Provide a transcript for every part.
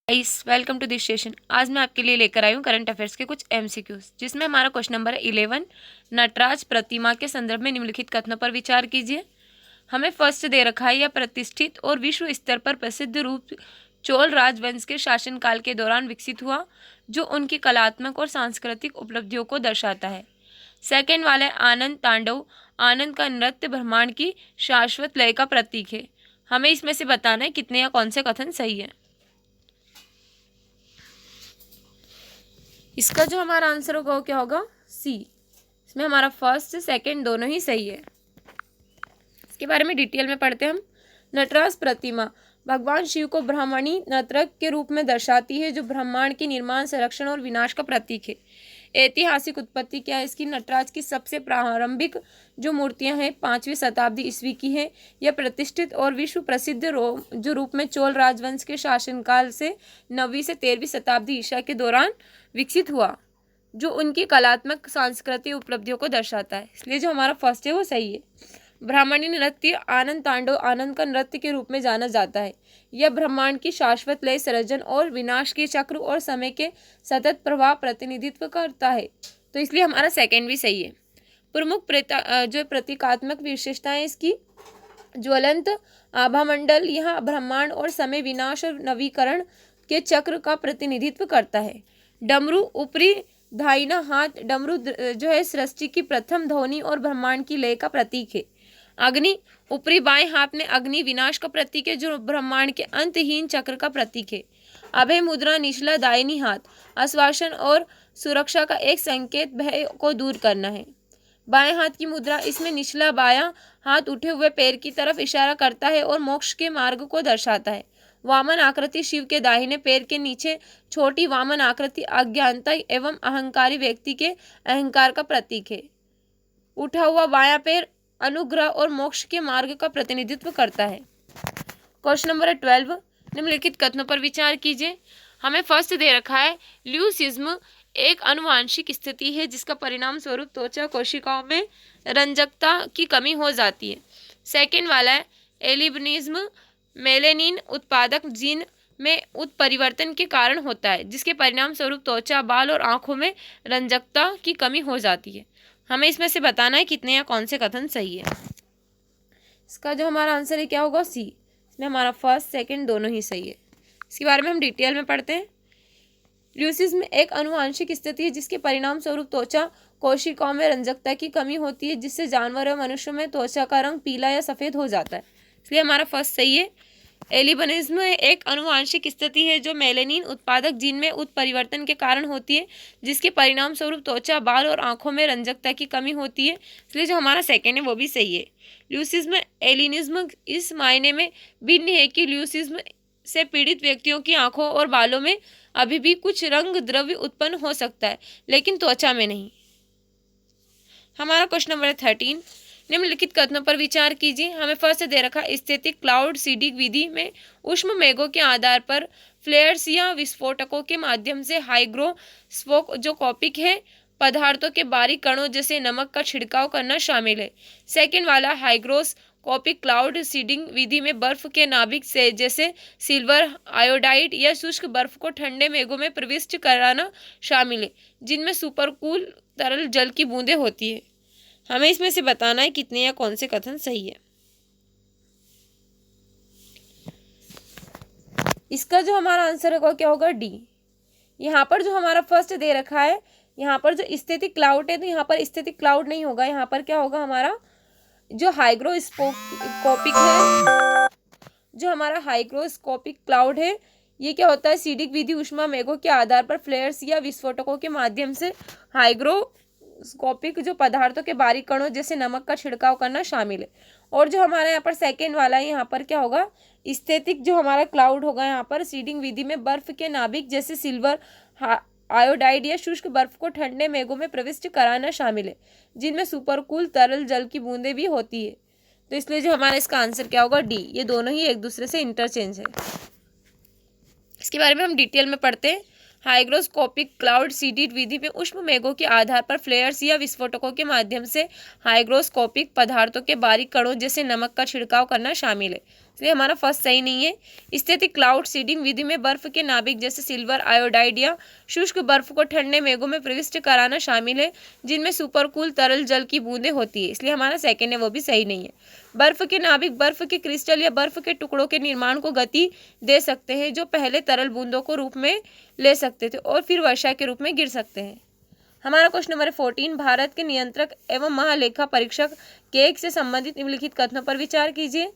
Welcome to this session. आज मैं आपके लिए लेकर आई हूँ करंट अफेयर्स के कुछ एमसीक्यूज, जिसमें हमारा क्वेश्चन नंबर है 11। नटराज प्रतिमा के संदर्भ में निम्नलिखित कथनों पर विचार कीजिए। हमें फर्स्ट दे रखा है, यह प्रतिष्ठित और विश्व स्तर पर प्रसिद्ध रूप चोल राजवंश के शासनकाल के दौरान विकसित हुआ, जो उनकी कलात्मक और सांस्कृतिक उपलब्धियों को दर्शाता है। सेकेंड वाला है आनंद तांडव। आनंद का नृत्य ब्रह्मांड की शाश्वत लय का प्रतीक है। हमें इसमें से बताना है कितने या कौन से कथन सही है। इसका जो हमारा आंसर होगा वो क्या होगा? सी। इसमें हमारा फर्स्ट सेकंड दोनों ही सही है। इसके बारे में डिटेल में पढ़ते हैं हम। नटराज प्रतिमा भगवान शिव को ब्राह्मणी नर्तक के रूप में दर्शाती है, जो ब्रह्मांड के निर्माण, संरक्षण और विनाश का प्रतीक है। ऐतिहासिक उत्पत्ति क्या है इसकी? नटराज की सबसे प्रारंभिक जो मूर्तियां हैं 5वीं शताब्दी ईस्वी की है। यह प्रतिष्ठित और विश्व प्रसिद्ध जो रूप में चोल राजवंश के शासनकाल से 9वीं से 13वीं शताब्दी ईसा के दौरान विकसित हुआ, जो उनकी कलात्मक सांस्कृतिक उपलब्धियों को दर्शाता है। इसलिए जो हमारा फर्स्ट है वो सही है। ब्राह्मणी नृत्य आनंद तांडव आनंद का नृत्य के रूप में जाना जाता है। यह ब्रह्मांड की शाश्वत लय, सृजन और विनाश के चक्र और समय के सतत प्रवाह प्रतिनिधित्व करता है। तो इसलिए हमारा सेकंड भी सही है। प्रमुख जो प्रतीकात्मक विशेषताएं इसकी: ज्वलंत आभामंडल, यह ब्रह्मांड और समय, विनाश और नवीकरण के चक्र का प्रतिनिधित्व करता है। डमरू ऊपरी दाहिना हाथ, डमरू जो है सृष्टि की प्रथम ध्वनि और ब्रह्मांड की लय का प्रतीक है। अग्नि ऊपरी बाएं हाथ में अग्नि विनाश का प्रतीक है, जो ब्रह्मांड के अंतहीन चक्र का प्रतीक है। अभय मुद्रा निचला दाहिनी हाथ, आश्वासन और सुरक्षा का एक संकेत, भय को दूर करना है। बाएं हाथ की मुद्रा, इसमें निचला बायां हाथ उठे हुए पैर की तरफ इशारा करता है और मोक्ष के मार्ग को दर्शाता है। वामन आकृति शिव के दाहिने पैर के नीचे छोटी वामन आकृति अज्ञानता एवं अहंकारी व्यक्ति के अहंकार का प्रतीक है। उठा हुआ बायां पैर अनुग्रह और मोक्ष के मार्ग का प्रतिनिधित्व करता है। Question number 12। निम्नलिखित कथनों पर विचार कीजिए। हमें फर्स्ट दे रखा है ल्यूसिज्म एक अनुवांशिक स्थिति है, जिसका परिणाम स्वरूप त्वचा कोशिकाओं में रंजकता की कमी हो जाती है। सेकेंड वाला है एल्बिनिज्म मेलेनिन उत्पादक जीन में उत्परिवर्तन के कारण होता है, जिसके परिणाम स्वरूप त्वचा, बाल और आंखों में रंजकता की कमी हो जाती है। हमें इसमें से बताना है कितने या कौन से कथन सही है। इसका जो हमारा आंसर है क्या होगा? सी। इसमें हमारा फर्स्ट सेकंड दोनों ही सही है। इसके बारे में हम डिटेल में पढ़ते हैं। ल्यूसिज्म एक अनुवांशिक स्थिति है, जिसके परिणाम स्वरूप त्वचा कोशिकाओं में रंजकता की कमी होती है, जिससे जानवर और मनुष्यों में त्वचा का रंग पीला या सफ़ेद हो जाता है। इसलिए हमारा फर्स्ट सही है। एल्बिनिज्म एक अनुवांशिक स्थिति है जो मेलेनिन उत्पादक जीन में उत्परिवर्तन के कारण होती है, जिसके परिणाम स्वरूप त्वचा, बाल और आंखों में रंजकता की कमी होती है। इसलिए जो हमारा सेकेंड है वो भी सही है। ल्यूसिज्म एलिनिज्म इस मायने में भिन्न है कि ल्यूसिज्म से पीड़ित व्यक्तियों की आंखों और बालों में अभी भी कुछ रंग द्रव्य उत्पन्न हो सकता है, लेकिन त्वचा में नहीं। हमारा क्वेश्चन नंबर 13। निम्नलिखित कथनों पर विचार कीजिए। हमें फर्स्ट दे रखा स्थैतिक क्लाउड सीडिंग विधि में उष्म मेघों के आधार पर फ्लेयर्स या विस्फोटकों के माध्यम से हाइग्रोस्कोपिक जो कॉपिक है पदार्थों के बारीक कणों जैसे नमक का छिड़काव करना शामिल है। सेकेंड वाला हाइग्रोस्कोपिक क्लाउड सीडिंग विधि में बर्फ के नाभिक से जैसे सिल्वर आयोडाइड या शुष्क बर्फ को ठंडे मेघों में प्रविष्ट कराना शामिल है, जिनमें सुपरकूल तरल जल की बूंदें होती है। हमें इसमें से बताना है कितने या कौन से कथन सही है। इसका जो हमारा आंसर होगा क्या होगा? डी। यहाँ पर जो हमारा फर्स्ट दे रखा है, यहाँ पर जो स्थैतिक क्लाउड है, तो यहाँ पर स्थैतिक क्लाउड नहीं होगा। यहाँ पर क्या होगा? हमारा जो हाइग्रोस्कोपिक है, जो हमारा हाइग्रोस्कोपिक क्लाउड है, ये क्या होता है? सीडिक विधि उष्मा मेघों के आधार पर फ्लेयर्स या विस्फोटकों के माध्यम से हाइग्रोस्कोपिक जो पदार्थों के बारीक कणों जैसे नमक का छिड़काव करना शामिल है। और जो हमारा यहाँ पर सेकेंड वाला है, यहाँ पर क्या होगा? स्थैतिक जो हमारा क्लाउड होगा, यहाँ पर सीडिंग विधि में बर्फ के नाभिक जैसे सिल्वर आयोडाइड या शुष्क बर्फ को ठंडे मेघों में प्रविष्ट कराना शामिल है, जिनमें सुपरकूल तरल जल की बूंदें भी होती है। तो इसलिए जो हमारा इसका आंसर क्या होगा? डी। ये दोनों ही एक दूसरे से इंटरचेंज है। इसके बारे में हम डिटेल में पढ़ते हैं। हाइग्रोस्कोपिक क्लाउड सीडिंग विधि में उष्म मेघों के आधार पर फ्लेयर्स या विस्फोटकों के माध्यम से हाइग्रोस्कोपिक पदार्थों के बारीक कणों जैसे नमक का छिड़काव करना शामिल है। इसलिए हमारा फर्स्ट सही नहीं है। स्थिति क्लाउड सीडिंग विधि में बर्फ के नाभिक जैसे सिल्वर आयोडाइड या शुष्क बर्फ को ठंडे मेघों में प्रविष्ट कराना शामिल है, जिनमें सुपरकूल तरल जल की बूंदें होती है, इसलिए हमारा सेकेंड है वो भी सही नहीं है। बर्फ के नाभिक बर्फ के क्रिस्टल या बर्फ के टुकड़ों के निर्माण को गति दे सकते हैं, जो पहले तरल बूंदों को रूप में ले सकते थे और फिर वर्षा के रूप में गिर सकते हैं। हमारा क्वेश्चन नंबर 14, भारत के नियंत्रक एवं महालेखा परीक्षक केक से संबंधित निम्नलिखित कथनों पर विचार कीजिए।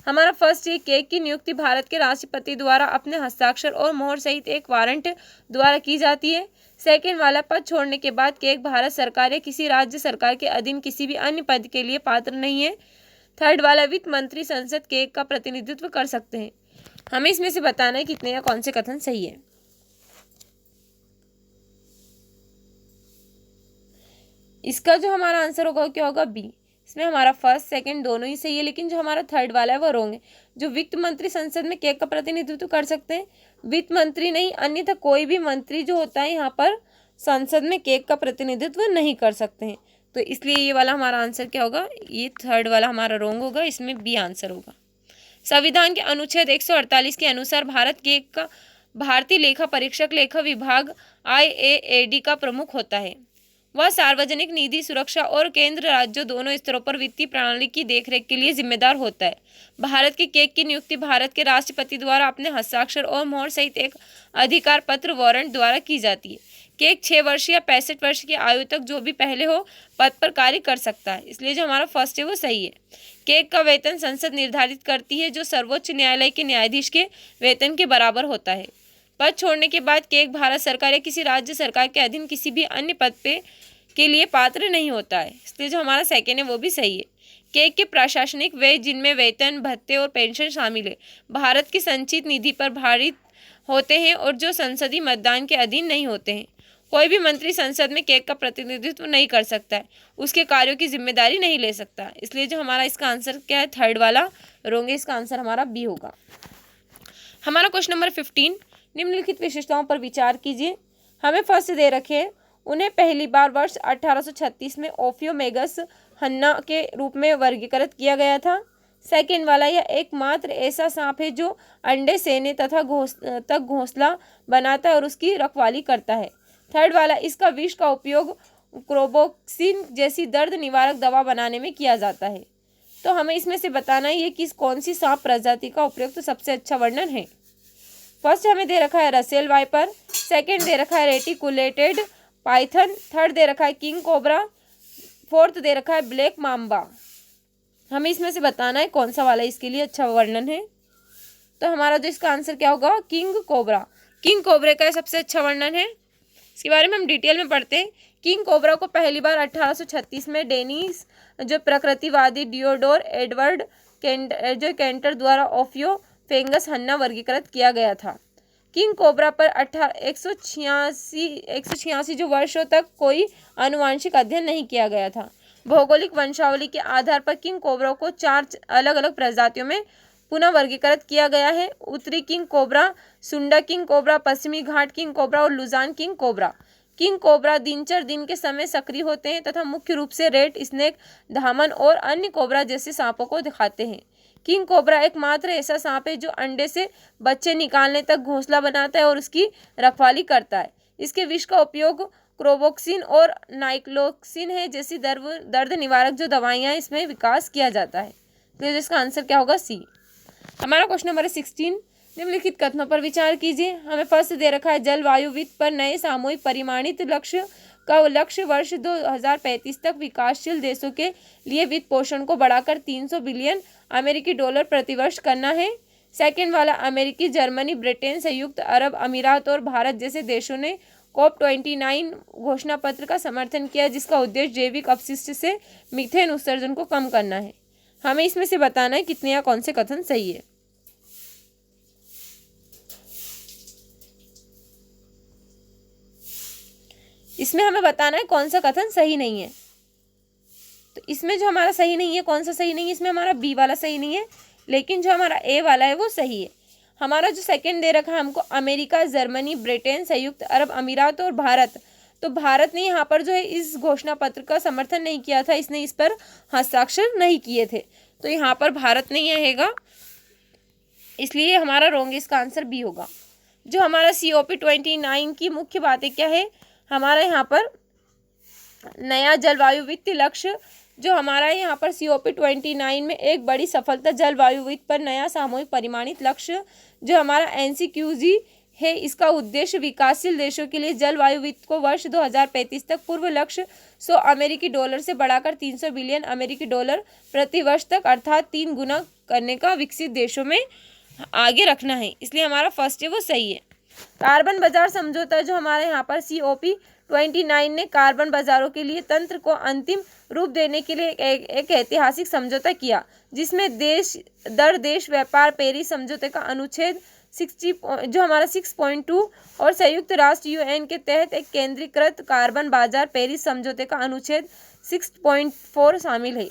हमारा फर्स्ट ये, केक की नियुक्ति भारत के राष्ट्रपति द्वारा अपने हस्ताक्षर और मोहर सहित एक वारंट द्वारा की जाती है। सेकेंड वाला, पद छोड़ने के बाद केक भारत सरकार या किसी राज्य सरकार के अधीन किसी भी अन्य पद के लिए पात्र नहीं है। थर्ड वाला, वित्त मंत्री संसद केक का प्रतिनिधित्व कर सकते हैं। हमें इसमें से बताना है कितने या कौन से कथन सही है। इसका जो हमारा आंसर होगा क्या होगा, बी। इसमें हमारा फर्स्ट सेकंड दोनों ही सही है, लेकिन जो हमारा थर्ड वाला है वो रॉन्ग है। जो वित्त मंत्री संसद में केक का प्रतिनिधित्व कर सकते हैं, वित्त मंत्री नहीं, अन्यथा कोई भी मंत्री जो होता है यहाँ पर संसद में केक का प्रतिनिधित्व नहीं कर सकते हैं। तो इसलिए ये वाला हमारा आंसर क्या होगा, ये थर्ड वाला हमारा रॉन्ग होगा, इसमें बी आंसर होगा। संविधान के अनुच्छेद 148 के अनुसार भारत केक का भारतीय लेखा परीक्षक लेखा विभाग IAAD का प्रमुख होता है। वह सार्वजनिक निधि सुरक्षा और केंद्र राज्यों दोनों स्तरों पर वित्तीय प्रणाली की देखरेख के लिए जिम्मेदार होता है। भारत के केक की नियुक्ति भारत के राष्ट्रपति द्वारा अपने हस्ताक्षर और मोहर सहित एक अधिकार पत्र वारंट द्वारा की जाती है। केक 6 वर्ष या 65 वर्ष की आयु तक जो भी पहले हो पद पर कार्य कर सकता है, इसलिए जो हमारा फर्स्ट है वो सही है। केक का वेतन संसद निर्धारित करती है, जो सर्वोच्च न्यायालय के न्यायाधीश के वेतन के बराबर होता है। पद छोड़ने के बाद केक भारत सरकार या किसी राज्य सरकार के अधीन किसी भी अन्य पद पे के लिए पात्र नहीं होता है, इसलिए जो हमारा सेकेंड है वो भी सही है। केक के प्रशासनिक व्यय, जिनमें वेतन, भत्ते और पेंशन शामिल है, भारत की संचित निधि पर भारित होते हैं और जो संसदीय मतदान के अधीन नहीं होते हैं। कोई भी मंत्री संसद में केक का प्रतिनिधित्व नहीं कर सकता है, उसके कार्यों की जिम्मेदारी नहीं ले सकता, इसलिए जो हमारा इसका आंसर क्या है, थर्ड वाला रॉन्ग है, इसका आंसर हमारा बी होगा। हमारा क्वेश्चन नंबर 15, निम्नलिखित विशेषताओं पर विचार कीजिए। हमें फर्स्ट दे रखे हैं, उन्हें पहली बार वर्ष 1836 में ओफियोमेगस हन्ना के रूप में वर्गीकृत किया गया था। सेकेंड वाला, यह एकमात्र ऐसा सांप है जो अंडे सेने तक घोंसला बनाता है और उसकी रखवाली करता है। थर्ड वाला, इसका विष का उपयोग क्रोबोक्सिन जैसी दर्द निवारक दवा बनाने में किया जाता है। तो हमें इसमें से बताना है ये कौन सी सांप प्रजाति का उपयुक्त सबसे अच्छा वर्णन है। फर्स्ट हमें दे रखा है रसेल वाइपर, सेकेंड दे रखा है रेटिकुलेटेड पाइथन, थर्ड दे रखा है किंग कोबरा, फोर्थ दे रखा है ब्लैक माम्बा। हमें इसमें से बताना है कौन सा वाला इसके लिए अच्छा वर्णन है। तो हमारा जो इसका आंसर क्या होगा, किंग कोबरा। किंग कोबरे का सबसे अच्छा वर्णन है, इसके बारे में हम डिटेल में पढ़ते हैं। किंग कोबरा को पहली बार 1836 में डेनिस जो प्रकृतिवादी डियोडोर एडवर्ड केंटर द्वारा ओफियोफेगस हन्ना वर्गीकृत किया गया था। किंग कोबरा पर 186 जो वर्षों तक कोई आनुवांशिक अध्ययन नहीं किया गया था। भौगोलिक वंशावली के आधार पर किंग कोबरा को 4 अलग अलग प्रजातियों में पुनः वर्गीकृत किया गया है। उत्तरी king cobra, Sunda king cobra, पश्चिमी घाट किंग कोबरा और Luzon king cobra. King cobra दिनचर दिन के समय सक्रिय होते हैं तथा मुख्य रूप से रेड स्नेक, धामन और अन्य कोबरा जैसे सांपों को दिखाते हैं। किंग कोबरा एकमात्र ऐसा सांप है जो अंडे से बच्चे निकालने तक घोंसला बनाता है और उसकी रखवाली करता है। इसके विष का उपयोग क्रोबोक्सिन और नाइक्लोक्सिन है जैसी दर्द निवारक जो दवाइयाँ इसमें विकास किया जाता है। तो इसका आंसर क्या होगा, सी। हमारा क्वेश्चन नंबर 16, निम्नलिखित कथनों पर विचार कीजिए। हमें फर्स्ट दे रखा है, जलवायु वित्त पर नए सामूहिक परिमाणित लक्ष्य का लक्ष्य वर्ष 2035 तक विकासशील देशों के लिए वित्त पोषण को बढ़ाकर 300 बिलियन अमेरिकी डॉलर प्रतिवर्ष करना है। सेकेंड वाला, अमेरिकी, जर्मनी, ब्रिटेन, संयुक्त अरब अमीरात और भारत जैसे देशों ने COP29 घोषणा पत्र का समर्थन किया, जिसका उद्देश्य जैविक अपशिष्ट से मीथेन उत्सर्जन को कम करना है। हमें इसमें से बताना है कितने या कौन से कथन सही है। इसमें हमें बताना है कौन सा कथन सही नहीं है। तो इसमें जो हमारा सही नहीं है, कौन सा सही नहीं है, इसमें हमारा बी वाला सही नहीं है, लेकिन जो हमारा ए वाला है वो सही है। हमारा जो सेकंड दे रखा है हमको, अमेरिका, जर्मनी, ब्रिटेन, संयुक्त अरब अमीरात और भारत, तो भारत ने यहाँ पर जो है इस घोषणा पत्र का समर्थन नहीं किया था, इसने इस पर हस्ताक्षर नहीं किए थे, तो यहाँ पर भारत नहीं आएगा। इसलिए हमारा रॉन्ग इसका आंसर बी होगा। जो हमारा COP29 की मुख्य बातें क्या है, हमारा यहाँ पर नया जलवायु वित्त लक्ष्य, जो हमारा यहाँ पर COP29 में एक बड़ी सफलता जलवायु वित्त पर नया सामूहिक परिमाणित लक्ष्य, जो हमारा NCQG है, इसका उद्देश्य विकासशील देशों के लिए जलवायु वित्त को वर्ष 2035 तक पूर्व लक्ष्य $100 से बढ़ाकर $300 बिलियन प्रति वर्ष तक अर्थात 3 गुना करने का विकसित देशों में आगे रखना है। इसलिए हमारा फर्स्ट है वो सही है। कार्बन बाजार समझौता, जो हमारे यहाँ पर COP29 ने कार्बन बाजारों के लिए तंत्र को अंतिम रूप देने के लिए एक ऐतिहासिक समझौता किया, जिसमें देश व्यापार पेरिस समझौते का अनुच्छेद 60 जो हमारा 6.2 और संयुक्त राष्ट्र UN के तहत एक केंद्रीकृत कार्बन बाजार पेरिस समझौते का अनुच्छेद 6.4 शामिल है।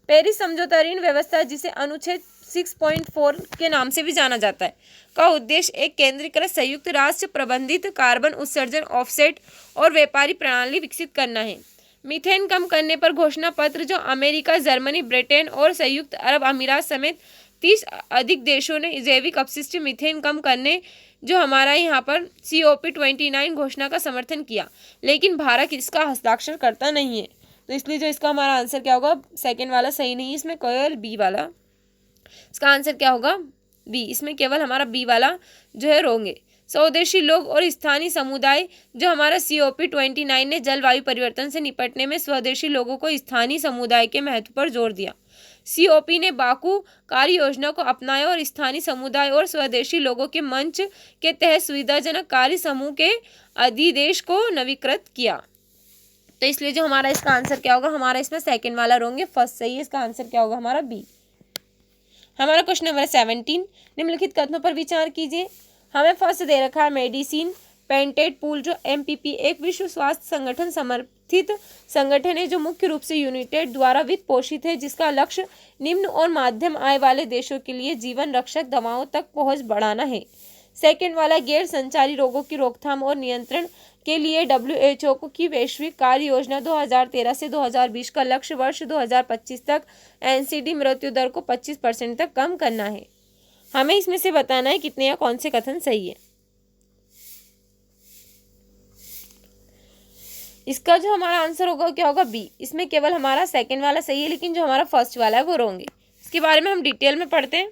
पेरिस समझौता ऋण व्यवस्था, जिसे अनुच्छेद 6.4 के नाम से भी जाना जाता है, का उद्देश्य एक केंद्रीकृत संयुक्त राष्ट्र प्रबंधित कार्बन उत्सर्जन ऑफसेट और व्यापारी प्रणाली विकसित करना है। मीथेन कम करने पर घोषणा पत्र, जो अमेरिका, जर्मनी, ब्रिटेन और संयुक्त अरब अमीरात समेत 30 अधिक देशों ने जैविक अपशिष्ट मीथेन कम करने, जो हमारा यहाँ पर COP29 घोषणा का समर्थन किया, लेकिन भारत इसका हस्ताक्षर करता नहीं है। तो इसलिए जो इसका हमारा आंसर क्या होगा, सेकेंड वाला सही नहीं है, इसमें केवल बी वाला, इसका आंसर क्या होगा बी, इसमें केवल हमारा बी वाला जो है रॉन्ग है। स्वदेशी लोग और स्थानीय समुदाय, जो हमारा COP29 ने जलवायु परिवर्तन से निपटने में स्वदेशी लोगों को स्थानीय समुदाय के महत्व पर जोर दिया। COP ने बाकू कार्य योजना को अपनाया और स्थानीय समुदाय और स्वदेशी लोगों के मंच के तहत सुविधाजनक कार्य समूह के अधिदेश को नवीकृत किया। तो इसलिए जो हमारा इसका आंसर क्या होगा, हमारा इसमें सेकंड वाला रॉन्ग है, फर्स्ट सही है, इसका आंसर क्या होगा हमारा बी। हमारा क्वेश्चन नंबर 17, निम्नलिखित कथनों पर विचार कीजिए। हमें फर्स्ट दे रखा है मेडिसिन पेंटेड पूल, जो MPP एक विश्व स्वास्थ्य संगठन समर्थित संगठन है, जो मुख्य रूप से यूनाइटेड द्वारा वित्त पोषित है, जिसका लक्ष्य निम्न और मध्यम आय वाले देशों के लिए जीवन रक्षक दवाओं तक पहुंच बढ़ाना है। सेकेंड वाला गैर संचारी रोगों की रोकथाम और नियंत्रण के लिए WHO की वैश्विक कार्य योजना 2013 से 2020 का लक्ष्य वर्ष 2025 तक NCD मृत्यु दर को 25% तक कम करना है। हमें इसमें से बताना है कितने या कौन से कथन सही है। इसका जो हमारा आंसर होगा क्या होगा बी, इसमें केवल हमारा सेकंड वाला सही है, लेकिन जो हमारा फर्स्ट वाला है वो रॉन्ग है। इसके बारे में हम डिटेल में पढ़ते हैं।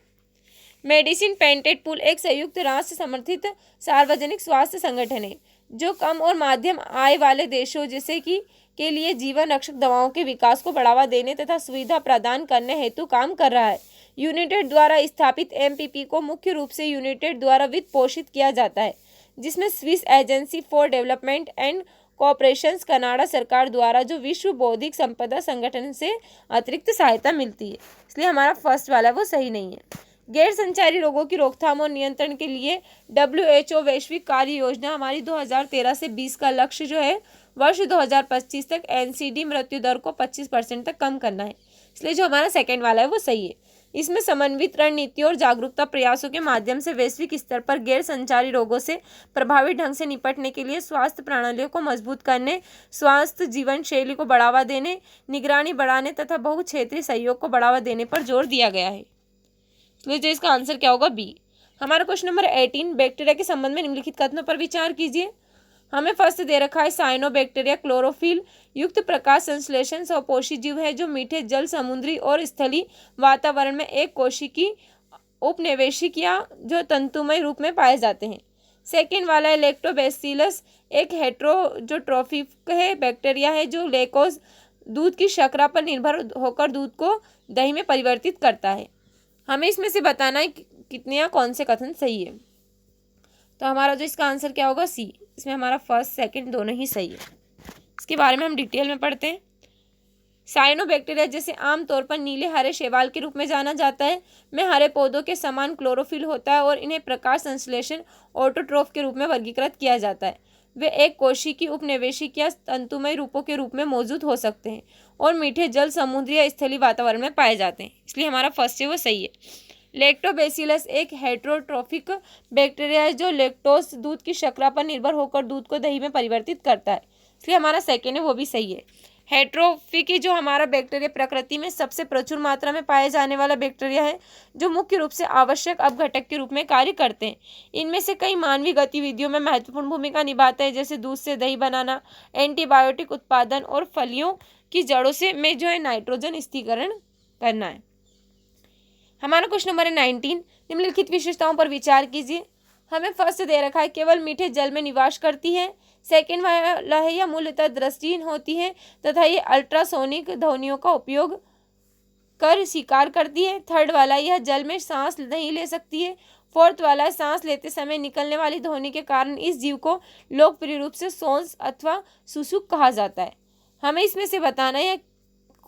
मेडिसिन पेंटेड पूल एक संयुक्त राष्ट्र समर्थित सार्वजनिक स्वास्थ्य संगठन है, जो कम और मध्यम आय वाले देशों जैसे कि के लिए जीवन रक्षक दवाओं के विकास को बढ़ावा देने तथा सुविधा प्रदान करने हेतु काम कर रहा है। यूनाइटेड द्वारा स्थापित MPP को मुख्य रूप से यूनाइटेड द्वारा वित्त पोषित किया जाता है, जिसमें Swiss agency for development and cooperations, Canada सरकार द्वारा जो विश्व बौद्धिक संपदा संगठन से अतिरिक्त सहायता मिलती है। इसलिए हमारा फर्स्ट वाला वो सही नहीं है। गैर संचारी रोगों की रोकथाम और नियंत्रण के लिए WHO वैश्विक कार्य योजना हमारी 2013 से 20 का लक्ष्य जो है वर्ष 2025 तक NCD मृत्यु दर को 25% तक कम करना है। इसलिए जो हमारा सेकंड वाला है वो सही है। इसमें समन्वित रणनीतियों और जागरूकता प्रयासों के माध्यम से वैश्विक स्तर पर गैर संचारी रोगों से प्रभावी ढंग से निपटने के लिए स्वास्थ्य प्रणालियों को मजबूत करने, स्वास्थ्य जीवन शैली को बढ़ावा देने, निगरानी बढ़ाने तथा बहुक्षेत्रीय सहयोग को बढ़ावा देने पर जोर दिया गया है। इसलिए जो इसका आंसर क्या होगा बी। हमारा क्वेश्चन नंबर 18, बैक्टीरिया के संबंध में निम्नलिखित कथनों पर विचार कीजिए। हमें फर्स्ट दे रखा है साइनोबैक्टीरिया क्लोरोफिल युक्त प्रकाश संश्लेषण स्वपोषी जीव है, जो मीठे जल, समुद्री और स्थलीय वातावरण में एक कोशिकी उपनिवेशिक या जो तंतुमय रूप में पाए जाते हैं। सेकेंड वाला है लैक्टोबैसिलस, एक हेट्रोट्रोफिक है बैक्टीरिया है, जो लैक्टोज दूध की शर्करा पर निर्भर होकर दूध को दही में परिवर्तित करता है। हमें इसमें से बताना है कितने या कौन से कथन सही है। तो हमारा जो इसका आंसर क्या होगा सी, इसमें हमारा फर्स्ट सेकंड दोनों ही सही है। इसके बारे में हम डिटेल में पढ़ते हैं। साइनोबैक्टीरिया, जैसे आमतौर पर नीले हरे शैवाल के रूप में जाना जाता है, में हरे पौधों के समान क्लोरोफिल होता है और इन्हें प्रकाश संश्लेषण ऑटोट्रोफ के रूप में वर्गीकृत किया जाता है। वे एक कोशिकी उपनिवेशिक या तंतुमय रूपों के रूप में मौजूद हो सकते हैं और मीठे जल, समुद्री या स्थलीय वातावरण में पाए जाते हैं। इसलिए हमारा फर्स्ट है वो सही है। लैक्टोबैसिलस एक हेट्रोट्रोफिक बैक्टीरिया है, जो लैक्टोज दूध की शर्करा पर निर्भर होकर दूध को दही में परिवर्तित करता है। इसलिए हमारा सेकेंड है वो भी सही है। हेट्रोफिक जो हमारा बैक्टीरिया प्रकृति में सबसे प्रचुर मात्रा में पाए जाने वाला बैक्टीरिया है, जो मुख्य रूप से आवश्यक अपघटक के रूप में कार्य करते हैं। इनमें से कई मानवीय गतिविधियों में महत्वपूर्ण भूमिका निभाते हैं, जैसे दूध से दही बनाना, एंटीबायोटिक उत्पादन और फलियों की जड़ों से में जो है नाइट्रोजन स्थिरीकरण करना है। हमारा क्वेश्चन नंबर 19, निम्नलिखित विशेषताओं पर विचार कीजिए। हमें फर्स्ट दे रखा है केवल मीठे जल में निवास करती है। सेकेंड वाला है यह मूलतः दृष्टिहीन होती है तथा ये अल्ट्रासोनिक ध्वनियों का उपयोग कर शिकार करती है। थर्ड वाला यह जल में सांस नहीं ले सकती है। फोर्थ वाला सांस लेते समय निकलने वाली ध्वनि के कारण इस जीव को लोकप्रिय रूप से सोंस अथवा सुसुक कहा जाता है। हमें इसमें से बताना है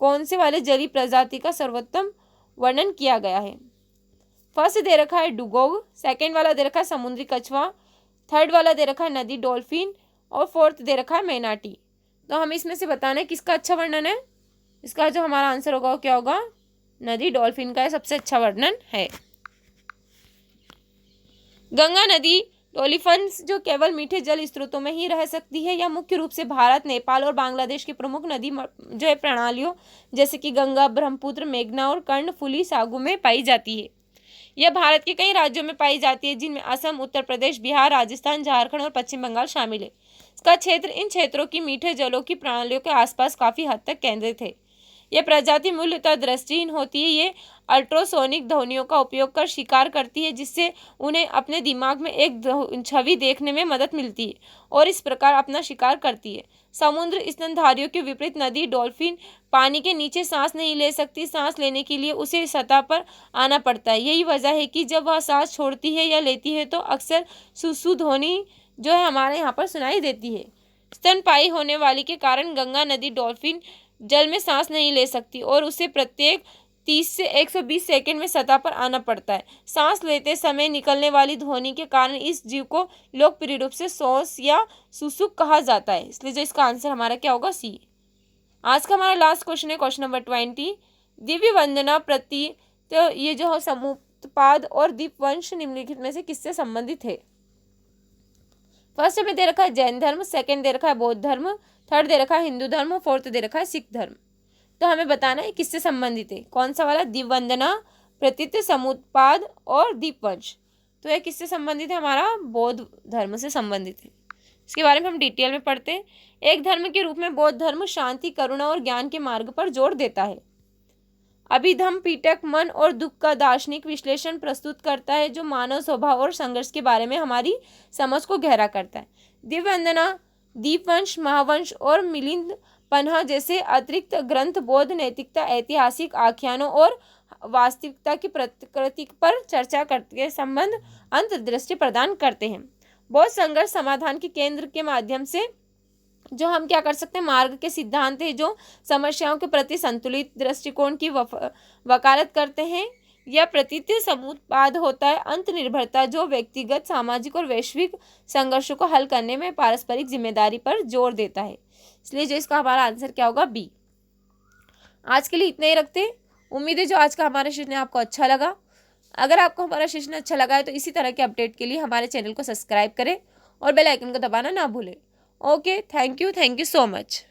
कौन से वाले जलीय प्रजाति का सर्वोत्तम वर्णन किया गया है। फर्स्ट दे रखा है डुगोग, सेकेंड वाला दे रखा है समुद्री कछुआ, थर्ड वाला दे रखा है नदी डॉल्फिन और फोर्थ दे रखा है मैनाटी। तो हमें इसमें से बताना है किसका अच्छा वर्णन है। इसका जो हमारा आंसर होगा वो क्या होगा, नदी डॉल्फिन का सबसे अच्छा वर्णन है। गंगा नदी डॉल्फिन्स जो केवल मीठे जल स्रोतों में ही रह सकती है। यह मुख्य रूप से भारत, नेपाल और बांग्लादेश की प्रमुख नदी जो है प्रणालियों जैसे कि गंगा, ब्रह्मपुत्र, मेघना और कर्णफुली सागू में पाई जाती है। यह भारत के कई राज्यों में पाई जाती है, जिनमें असम, उत्तर प्रदेश, बिहार, राजस्थान, झारखंड और पश्चिम बंगाल शामिल है। इसका क्षेत्र इन क्षेत्रों की मीठे जलों की प्रणालियों के आसपास काफी हद तक केंद्रित है। यह प्रजाति मूलतः दृष्टिहीन होती है। ये अल्ट्रासोनिक ध्वनियों का उपयोग कर शिकार करती है, जिससे उन्हें अपने दिमाग में एक छवि देखने में मदद मिलती है और इस प्रकार अपना शिकार करती है। समुद्र स्तनधारियों के विपरीत नदी डॉल्फिन पानी के नीचे सांस नहीं ले सकती। सांस लेने के लिए उसे सतह पर आना पड़ता है। यही वजह है कि जब वह सांस छोड़ती है या लेती है तो अक्सर सुसु ध्वनि जो है हमारे यहाँ पर सुनाई देती है। स्तनपायी होने वाली के कारण गंगा नदी डॉल्फिन जल में सांस नहीं ले सकती और उसे प्रत्येक 30 से 120 सेकंड में सतह पर आना पड़ता है। सांस लेते समय निकलने वाली ध्वनि के कारण इस जीव को लोकप्रिय रूप से सोंस या सुसुक कहा जाता है। इसलिए जो इसका आंसर हमारा क्या होगा, सी। आज का हमारा लास्ट क्वेश्चन है क्वेश्चन नंबर 20, दिव्य वंदना प्रति तो ये जो समुत्पाद और दीपवंश निम्नलिखित में से किससे संबंधित है। फर्स्ट में दे रखा है जैन धर्म, सेकंड दे रखा है बौद्ध धर्म, थर्ड दे रखा है हिंदू धर्म, फोर्थ दे रखा है सिख धर्म। तो हमें बताना है किससे संबंधित है। कौन सा वाला, दिववंदना, प्रतीत, समुत्पाद और दीपवंश। तो यह किससे संबंधित है, हमारा बौद्ध धर्म से संबंधित है। इसके बारे में हम डिटेल में पढ़ते हैं। एक धर्म के रूप में बौद्ध धर्म शांति, करुणा और ज्ञान के मार्ग पर जोर देता है। अभिधम्म पिटक मन और दुख का दार्शनिक विश्लेषण प्रस्तुत करता है, जो मानव स्वभाव और संघर्ष के बारे में हमारी समझ को गहरा करता है। दिव्यवंदना, दीपवंश, महावंश और मिलिंद पन्हा जैसे अतिरिक्त ग्रंथ बौद्ध नैतिकता, ऐतिहासिक आख्यानों और वास्तविकता की प्रकृति पर चर्चा करके संबंध अंतर्दृष्टि प्रदान करते हैं। बौद्ध संघर्ष समाधान के केंद्र के माध्यम से जो हम क्या कर सकते हैं, मार्ग के सिद्धांत है जो समस्याओं के प्रति संतुलित दृष्टिकोण की वकालत करते हैं। यह प्रतीत समुत्पाद होता है, अंत निर्भरता जो व्यक्तिगत, सामाजिक और वैश्विक संघर्षों को हल करने में पारस्परिक जिम्मेदारी पर जोर देता है। इसलिए जो इसका हमारा आंसर क्या होगा, बी। आज के लिए इतना ही रखते हैं। उम्मीद है जो आज का हमारा सेशन आपको अच्छा लगा। अगर आपको हमारा सेशन अच्छा लगा है तो इसी तरह के अपडेट के लिए हमारे चैनल को सब्सक्राइब करें और बेल आइकन को दबाना ना भूलें। Okay, thank you so much.